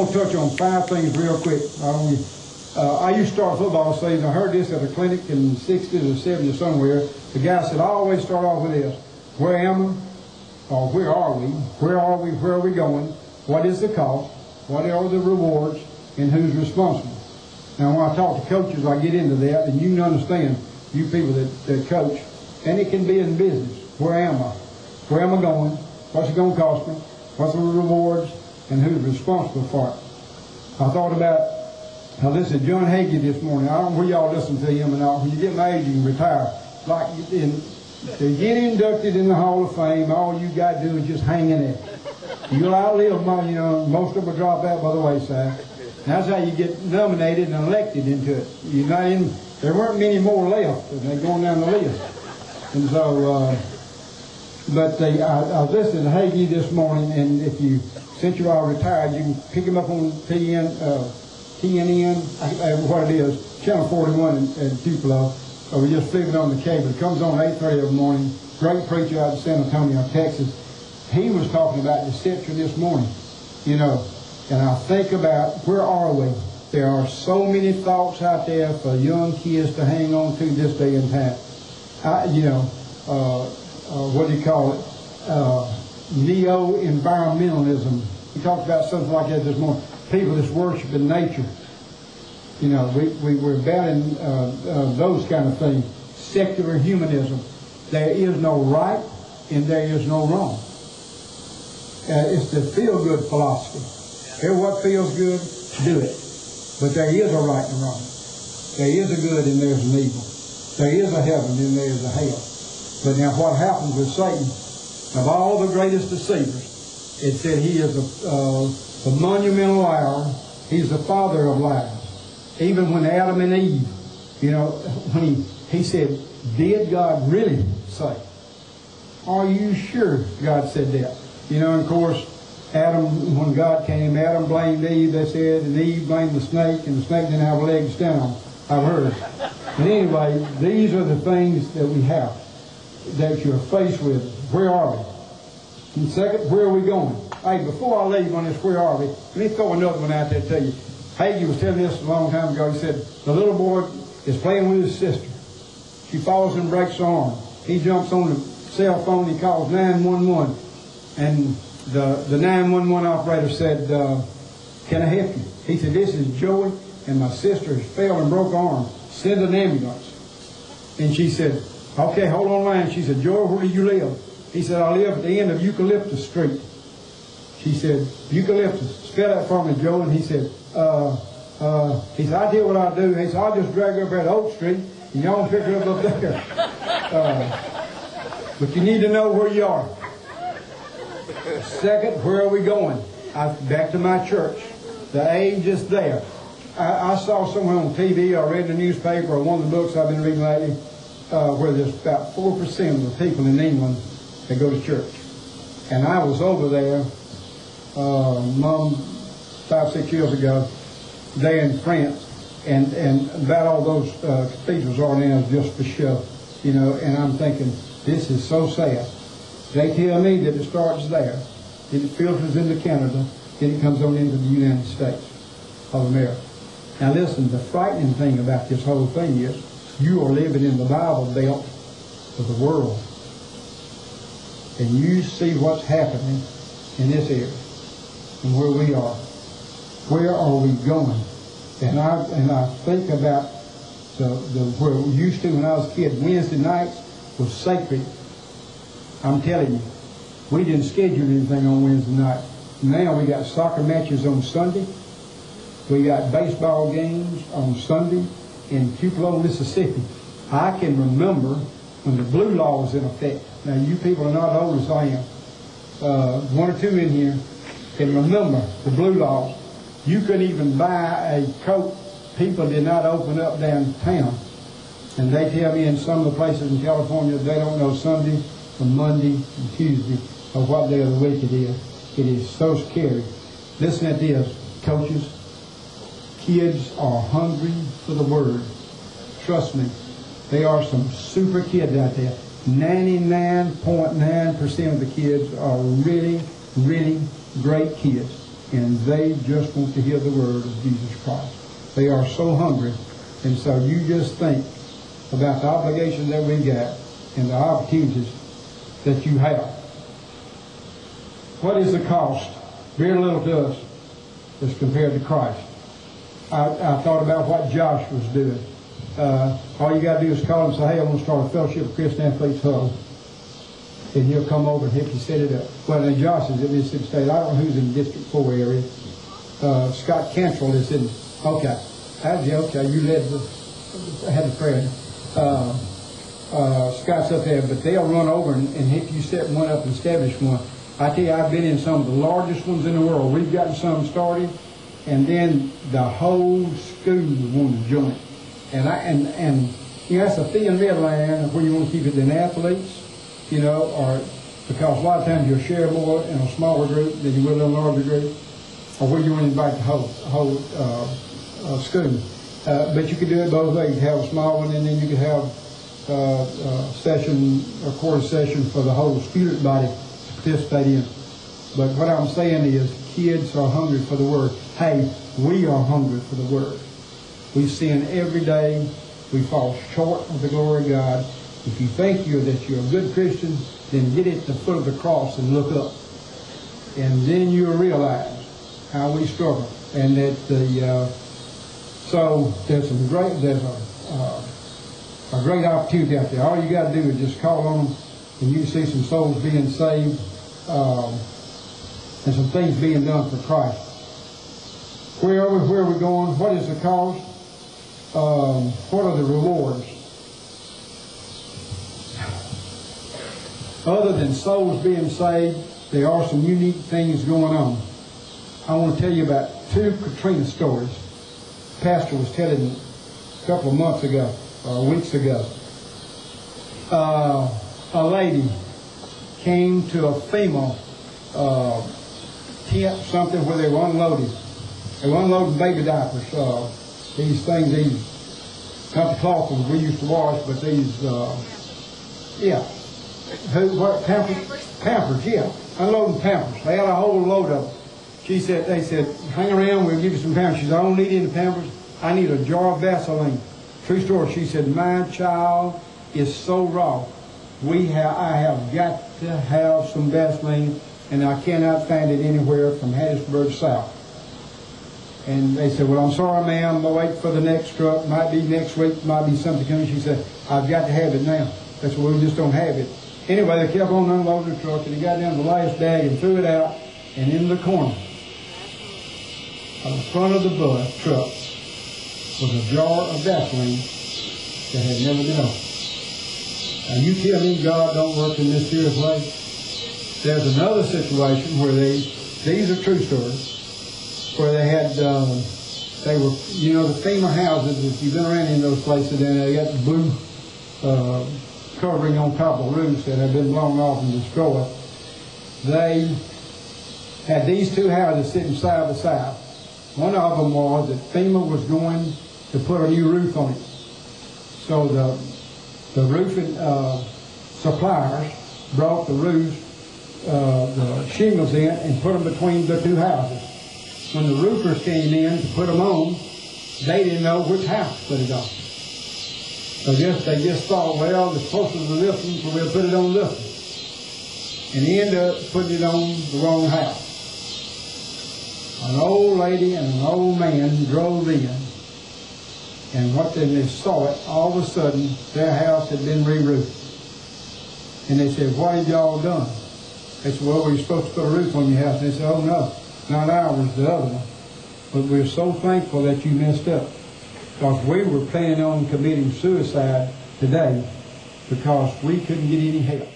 going to touch on 5 things real quick. I used to start football season. I heard this at a clinic in the 60s or 70s somewhere. The guy said, I always start off with this. Where am I? Or where are we? Where are we? Where are we going? What is the cost? What are the rewards? And who's responsible? Now, when I talk to coaches, I get into that, and you can understand, you people that coach, and it can be in business. Where am I? Where am I going? What's it going to cost me? What's the rewards? And who's responsible for it? I thought about, I listened to John Hagee this morning. I don't know where y'all listen to him and all. When you get my age, you can retire. Like, to get inducted in the Hall of Fame, all you got to do is just hang in there. You'll outlive money, most of them will drop out by the wayside. That's how you get nominated and elected into it. You're not in, there weren't many more left, and they're going down the list. And so, I was listening to Hagee this morning, and if you, since you're all retired, you can pick him up on TNN, what it is, Channel 41 in Tupelo. We just flipped it on the cable. It comes on 8:30 in the morning. Great preacher out of San Antonio, Texas. He was talking about deception this morning, and I think about, where are we? There are so many thoughts out there for young kids to hang on to this day and time. What do you call it? Neo-environmentalism. We talked about something like that this morning. People that's worshiping nature. We're battling those kind of things. Secular humanism. There is no right and there is no wrong. It's the feel-good philosophy. Hear what feels good, do it. But there is a right and wrong. There is a good and there's an evil. There is a heaven and there is a hell. But now what happens with Satan, of all the greatest deceivers, it said he is a monumental liar. He's the father of lies. Even when Adam and Eve, when he said, did God really say? Are you sure God said that? And of course, Adam, when God came, Adam blamed Eve, they said, and Eve blamed the snake, and the snake didn't have legs to stand on. I've heard. But anyway, these are the things that we have, that you're faced with. Where are we? And second, where are we going? Hey, before I leave on this, where are we? Let me throw another one out there to tell you. Hagee was telling this a long time ago. He said, the little boy is playing with his sister. She falls and breaks her arm. He jumps on the cell phone, he calls 911. And the 911 operator said, can I help you? He said, this is Joey, and my sister has fell and broke her arm. Send an ambulance. And she said, okay, hold on line. She said, Joey, where do you live? He said, I live at the end of Eucalyptus Street. She said, Eucalyptus, spell that for me, Joe. And he said, I tell you what I'll do. He said, I'll just drag her up at Oak Street, and y'all pick her up there. But you need to know where you are. Second, where are we going? Back to my church. The age is there. I saw somewhere on TV, or read in the newspaper, or one of the books I've been reading lately, where there's about 4% of the people in England that go to church. And I was over there 5-6 years ago, there in France, and about all those cathedrals are now just for show, and I'm thinking, this is so sad. They tell me that it starts there, then it filters into Canada, then it comes on into the United States of America. Now listen, the frightening thing about this whole thing is, you are living in the Bible Belt of the world, and you see what's happening in this area, and where we are. Where are we going? And I think about where we used to when I was a kid. Wednesday nights was sacred. I'm telling you, we didn't schedule anything on Wednesday night. Now we got soccer matches on Sunday. We got baseball games on Sunday in Tupelo, Mississippi. I can remember when the blue law was in effect. Now you people are not old as I am. One or two in here can remember the blue laws. You couldn't even buy a coat. People did not open up downtown. And they tell me in some of the places in California they don't know Sunday from Monday and Tuesday or what day of the week it is. It is so scary. Listen at this, coaches. Kids are hungry for the Word. Trust me, there are some super kids out there. 99.9% of the kids are really, really great kids. and they just want to hear the word of Jesus Christ. They are so hungry. And so you just think about the obligations that we got and the opportunities that you have. What is the cost? Very little to us as compared to Christ. I thought about what Josh was doing. All you got to do is call him and say, hey, I'm going to start a fellowship of Christian Athletes Huddle. And he'll come over and help you set it up. Well, then Josh is in Mississippi State. I don't know who's in the District 4 area. Scott Cantrell is in. Okay. Okay, you led I had the prayer. Scott's up there, but they'll run over and help you set one up and establish one. I tell you, I've been in some of the largest ones in the world. We've gotten some started, and then the whole school wants to join. And you know, that's a thin middle line where you want to keep it in athletes, you know, or because a lot of times you'll share more in a smaller group than you will in a larger group, or where you want to invite the whole school. But you could do it both ways. You have a small one, and then you could have a quarter session for the whole student body to participate in. But what I'm saying is, kids are hungry for the Word. Hey, we are hungry for the Word. We sin every day. We fall short of the glory of God. If you think that you're a good Christian, then get at the foot of the cross and look up. And then you'll realize how we struggle. And that so there's a great opportunity out there. All you got to do is just call on them, and you see some souls being saved, and some things being done for Christ. Where are we going? What is the cost? What are the rewards? Other than souls being saved, there are some unique things going on. I want to tell you about 2 Katrina stories. The pastor was telling me a couple of months ago, or weeks ago. A lady came to a FEMA tent, something where they were unloading. They were unloading baby diapers. These things, not the cloth ones we used to wash, but these, Pampers, yeah. Unloading Pampers. They had a whole load of them. They said, hang around, we'll give you some Pampers. She said, I don't need any Pampers. I need a jar of Vaseline. True story. She said, my child is so raw. I have got to have some Vaseline, and I cannot find it anywhere from Hattiesburg south. And they said, well, I'm sorry, ma'am. I'm going to wait for the next truck. Might be next week. Might be something coming. She said, I've got to have it now. That's why we just don't have it. Anyway, they kept on unloading the truck, and they got down to the last bag and threw it out, and in the corner of the front of the truck was a jar of Vaseline that had never been opened. Now, you tell me God don't work in this serious way? There's another situation where these are true stories, where they had, they were, you know, the FEMA houses, if you've been around in those places, then they got the blue covering on top of the roofs that have been blown off and destroyed. They had these 2 houses sitting side by side. One of them was that FEMA was going to put a new roof on it. So the roofing suppliers brought the the shingles in and put them between the 2 houses. When the roofers came in to put them on, they didn't know which house to put it on. So they just thought, well, the closer to this one, so we'll put it on this one. And he ended up putting it on the wrong house. An old lady and an old man drove in, and they saw it, all of a sudden, their house had been re-roofed. And they said, what have y'all done? They said, well, we were supposed to put a roof on your house. And they said, oh, no, not ours, the other one. But we're so thankful that you messed up, because we were planning on committing suicide today because we couldn't get any help.